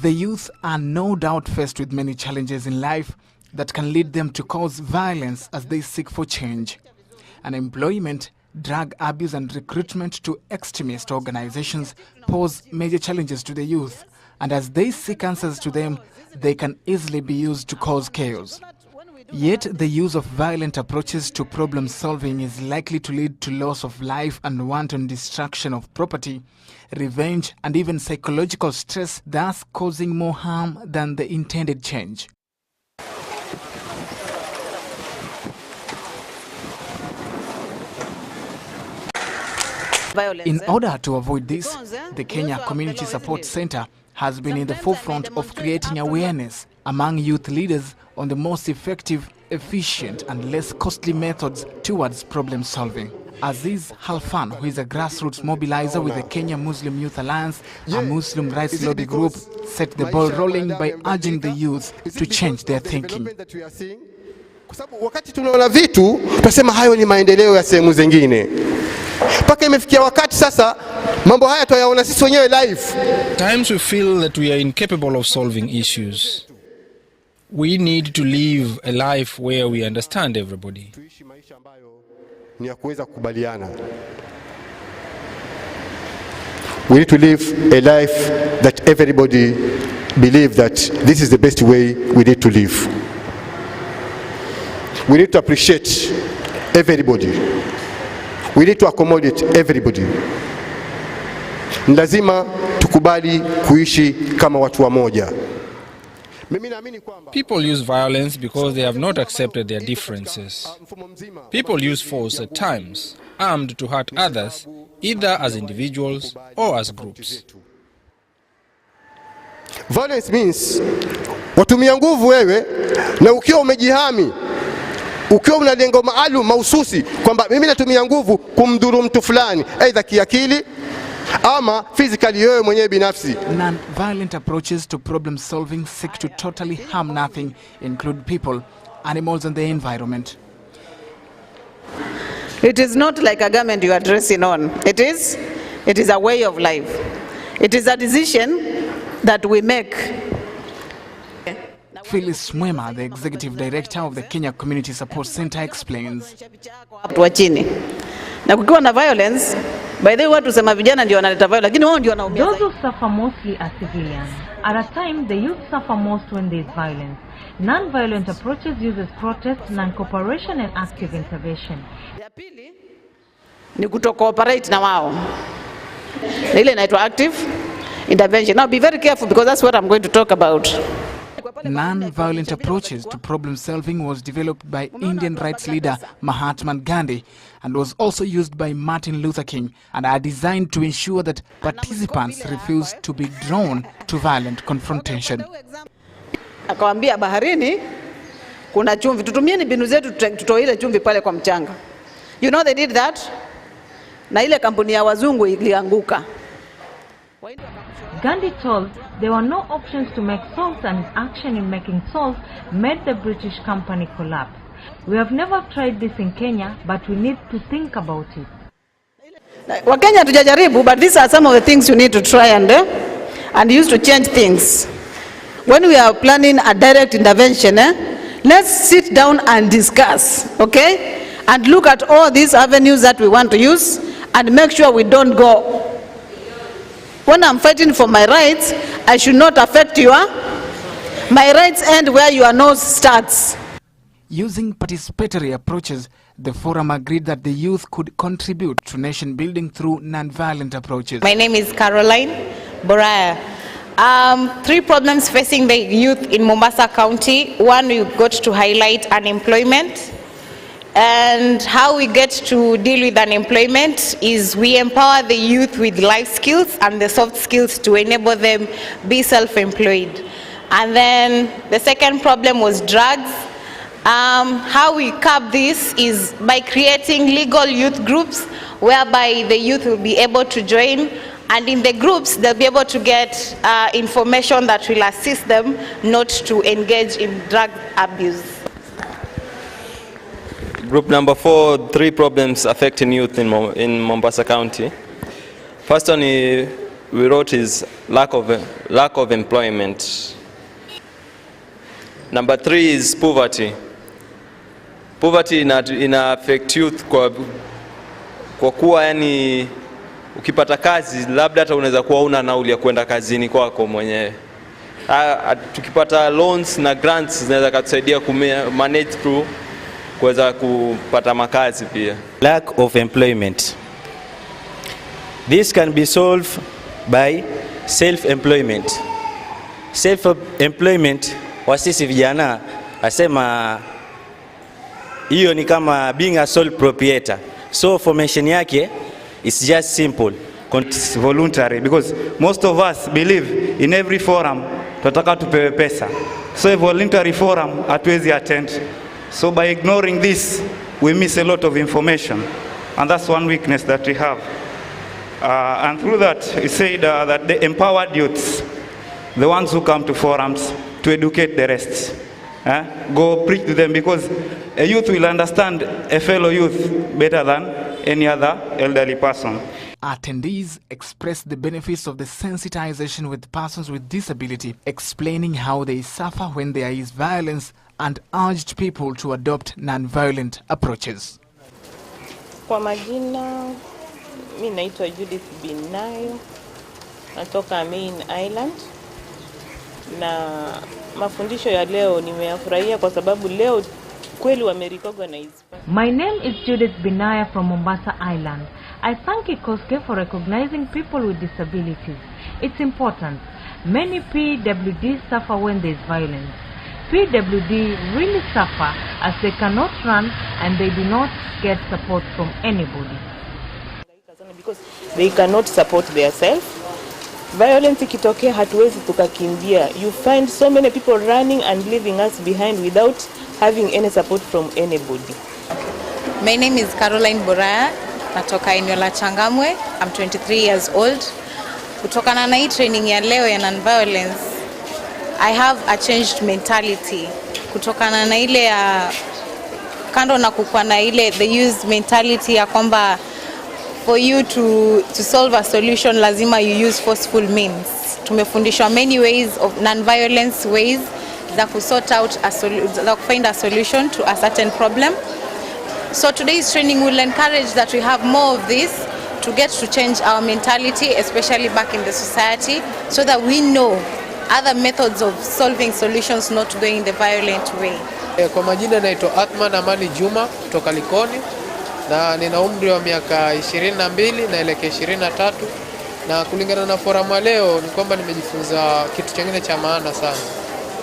The youth are no doubt faced with many challenges in life that can lead them to cause violence as they seek for change. Unemployment, drug abuse and recruitment to extremist organizations pose major challenges to the youth, and as they seek answers to them, they can easily be used to cause chaos. Yet the use of violent approaches to problem solving is likely to lead to loss of life and wanton destruction of property, revenge and even psychological stress, thus causing more harm than the intended change. In order to avoid this, the Kenya Community Support Center has been in the forefront of creating awareness among youth leaders on the most effective, efficient and less costly methods towards problem solving. Aziz Halfan, who is a grassroots mobilizer with the Kenya Muslim Youth Alliance, a Muslim rights lobby group, set the ball rolling by urging the youth to change their thinking. Wakati tunaona vitu, tunasema hayo ni maendeleo ya sehemu zingine. Paka imefikia wakati sasa mambo haya tuyaona sisi wenyewe live. Times we feel that we are incapable of solving issues. We need to live a life where we understand everybody. Tuishi maisha ambayo ni ya kuweza kukubaliana. We need to live a life that everybody believe that this is the best way we need to live. We need to appreciate everybody. We need to accommodate everybody. Lazima tukubali kuishi kama watu wamoja. People use violence because they have not accepted their differences. People use force at times, armed to hurt others, either as individuals or as groups. Violence means watumia nguvu wewe na ukiwa umejihami, ukiwa una lengo maalum mahususi kwamba mimi natumia nguvu kumdhuru mtu fulani, aidha kiakili ama physically wewe mwenyewe binafsi. Non-violent approaches to problem solving seek to totally harm nothing, include people, animals and the environment. It is not like a garment you are dressing on. It is a way of life. It is a decision that we make. Phyllis Mwema, the executive director of the Kenya Community Support Center, explains. Na kukiwa na violence, by the way watu sema vijana ndio wanaleta violence, lakini wao ndio wanaumia. Those who suffer mostly are civilians. At a time, the youth suffer most when there is violence. Non-violent approaches uses protest, non-cooperation and active intervention. Ya pili ni kutocooperate na wao. Ile inaitwa active intervention. Now be very careful because that's what I'm going to talk about. Non-violent approaches to problem solving was developed by Indian rights leader Mahatma Gandhi and was also used by Martin Luther King and are designed to ensure that participants refuse to be drawn to violent confrontation. Akawaambia baharini kuna chumvi, tutumieni mbinu zetu tutoe ile chumvi pale kwa mchanga. You know they did that? Na ile kampuni ya wazungu ilianguka. Gandhi told there were no options to make salt and his action in making salt made the British company collapse. We have never tried this in Kenya, but we need to think about it. Wakenya tujajaribu, but these are some of the things you need to try and use to change things. When we are planning a direct intervention, let's sit down and discuss, okay? And look at all these avenues that we want to use and make sure we don't go. When I'm fighting for my rights, I should not affect my rights end where your nose starts. Using participatory approaches, the forum agreed that the youth could contribute to nation building through non-violent approaches. My name is Caroline Boraya. 3 problems facing the youth in Mombasa County. One, we got to highlight unemployment. And how we get to deal with unemployment is we empower the youth with life skills and the soft skills to enable them be self-employed. And then the second problem was drugs. How we curb this is by creating legal youth groups whereby the youth will be able to join, and in the groups they'll be able to get information that will assist them not to engage in drug abuse. Group number 4, 3 problems affecting youth in Mombasa County. First one is we wrote is lack of employment. Number 3 is poverty. Poverty ina affect youth kwa kuwa yani ukipata kazi labda hata unaweza kuwa una nauli ya kwenda kazini kwako mwenyewe. Tukipata loans na grants zinaweza kutusaidia manage through kuweza kupata makazi pia. Lack of employment. This can be solved by self-employment. Self-employment wa sisi vijana asema hiyo ni kama being a sole proprietor. So formation yake is just simple. It's voluntary because most of us believe in every forum tunataka tupewe pesa. So a voluntary forum hatuwezi attend. So by ignoring this we miss a lot of information, and that's one weakness that we have. And through that he said that the empowered youths, the ones who come to forums to educate the rest, go preach to them, because a youth will understand a fellow youth better than any other elderly person. Attendees expressed the benefits of the sensitization with persons with disability, explaining how they suffer when there is violence, and urged people to adopt non-violent approaches. Kwa majina, mimi naitwa Judith Binayo, natoka Main Island, na mafundisho ya leo nimeyafurahia kwa sababu leo kweli wamerecognize. My name is Judith Binaya from Mombasa Island. I thank Ikoske for recognizing people with disabilities. It's important. Many PWDs suffer when there is violence. PWD really suffer as they cannot run and they do not get support from anybody. Because they cannot support themselves. Violence ikitokea hatuwezi tukakimbia. You find so many people running and leaving us behind without having any support from anybody. My name is Caroline Boraya, natoka eneo la Changamwe. I'm 23 years old. Kutokana na hii training ya leo ya non-violence, I have a changed mentality. Kutokana na ile ya kando na kukua na ile the youth mentality ya kwamba for you to solve a solution lazima you use forceful means. Tumefundishwa many ways of non-violence ways za kusort out za find a solution to a certain problem. So today's training will encourage that we have more of this to get to change our mentality, especially back in the society, so that we know other methods of solving solutions, not going in the violent way. Kwa majina naitwa Athman Amani Juma kutoka Likoni, na nina umri wa miaka 22 naelekea 23, na kulingana na forum leo ni kwamba nimejifunza kitu kingine cha maana sana,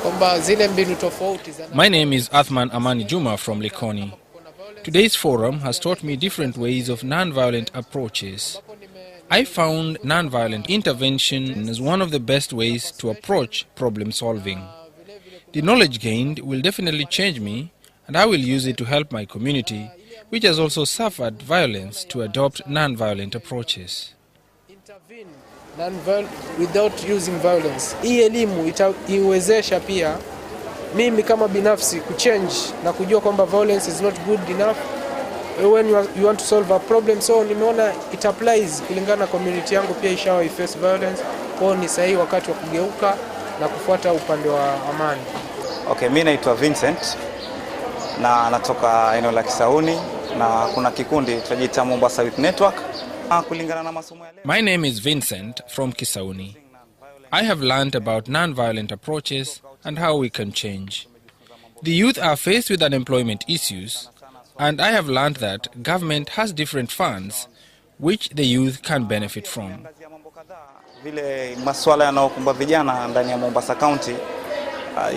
kwamba zile mbinu tofauti za. My name is Athman Amani Juma from Likoni. Today's forum has taught me different ways of non-violent approaches. I found non-violent intervention as one of the best ways to approach problem solving. The knowledge gained will definitely change me, and I will use it to help my community, which has also suffered violence, to adopt non-violent approaches. Intervene without using violence. Hii elimu itaiwezesha pia mimi kama binafsi kuchange na kujua kwamba violence is not good enough when you want to solve a problem. So nimeona it applies kulingana na community yangu pia ishawa face violence, kwa ni sahihi wakati wa kugeuka na kufuata upande wa amani. Okay, mimi naitwa Vincent na natoka eneo la Kisauni, na kuna kikundi tunajiita Mombasa Youth Network kulingana na masomo ya leo. My name is Vincent from Kisauni. I have learned about non-violent approaches and how we can change. The youth are faced with unemployment issues, and I have learned that government has different funds which the youth can benefit from. Vile masuala yanayokumba vijana ndani ya Mombasa County,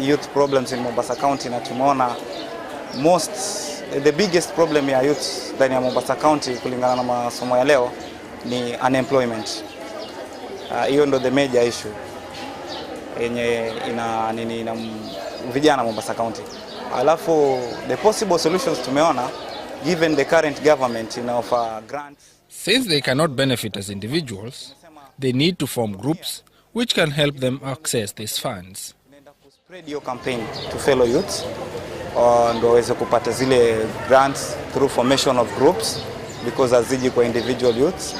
youth problems in Mombasa County, na tumeona the biggest problem ya youth ndani ya Mombasa County kulingana na masomo ya leo ni unemployment. Hiyo ndo the major issue yenye ina vijana Mombasa County. Alafu the possible solutions tumeona, given the current government offer grants. Since they cannot benefit as individuals, they need to form groups which can help them access these funds. Spread your campaign to fellow youths ndio waweze kupata zile grants through formation of groups, because aziji kwa individual youths.